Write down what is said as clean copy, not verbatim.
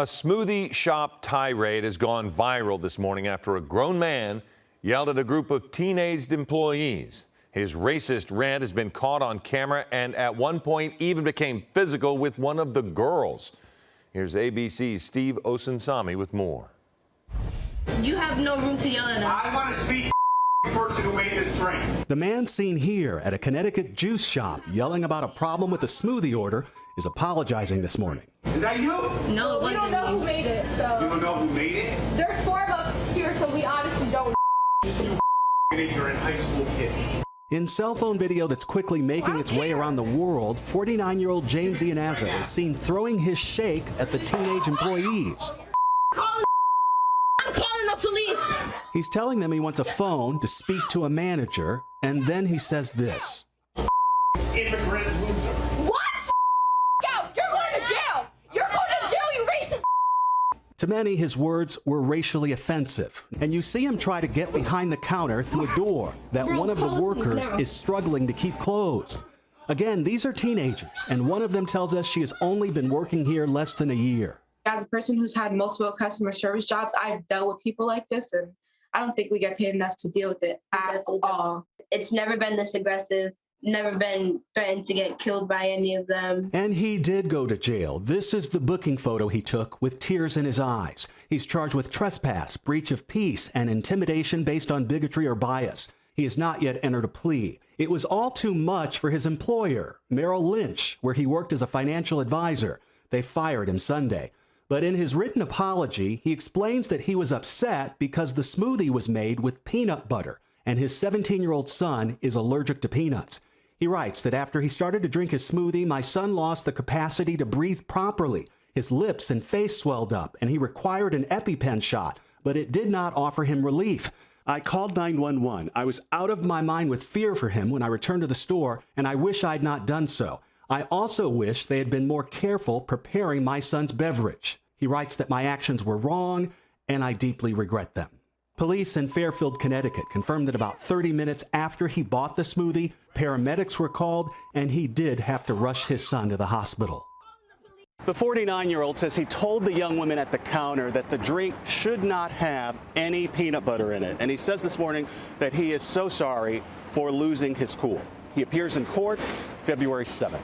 A smoothie shop tirade has gone viral this morning after a grown man yelled at a group of teenaged employees. His racist rant has been caught on camera and at one point even became physical with one of the girls. Here's ABC's Steve Osunsami with more. You have no room to yell at us. I want to speak to the person who made this drink. The man seen here at a Connecticut juice shop yelling about a problem with a smoothie order is apologizing this morning. Is that you? No, it wasn't. We don't know who made it, so. You don't know who made it? There's 4 of us here, so we honestly don't. You ignorant high school kids. In cell phone video that's quickly making its way around the world, 49-year-old James Ianazzo is seen throwing his shake at the teenage employees. I'm calling the police. He's telling them he wants a phone to speak to a manager, and then he says this. Immigrant loser. What? Out! You're going to jail! You're going to jail, you racist! To many, his words were racially offensive, and you see him try to get behind the counter through a door that one of the workers is struggling to keep closed. Again, these are teenagers, and one of them tells us she has only been working here less than a year. As a person who's had multiple customer service jobs, I've dealt with people like this, and I don't think we get paid enough to deal with it at all. It's never been this aggressive, never been threatened to get killed by any of them. And he did go to jail. This is the booking photo he took with tears in his eyes. He's charged with trespass, breach of peace, and intimidation based on bigotry or bias. He has not yet entered a plea. It was all too much for his employer, Merrill Lynch, where he worked as a financial advisor. They fired him Sunday. But in his written apology, he explains that he was upset because the smoothie was made with peanut butter, and his 17-year-old son is allergic to peanuts. He writes that after he started to drink his smoothie, my son lost the capacity to breathe properly. His lips and face swelled up, and he required an EpiPen shot, but it did not offer him relief. I called 911. I was out of my mind with fear for him when I returned to the store, and I wish I had not done so. I also wish they had been more careful preparing my son's beverage. He writes that my actions were wrong, and I deeply regret them. Police in Fairfield, Connecticut confirmed that about 30 minutes after he bought the smoothie, paramedics were called, and he did have to rush his son to the hospital. The 49-year-old says he told the young woman at the counter that the drink should not have any peanut butter in it. And he says this morning that he is so sorry for losing his cool. He appears in court February 7th.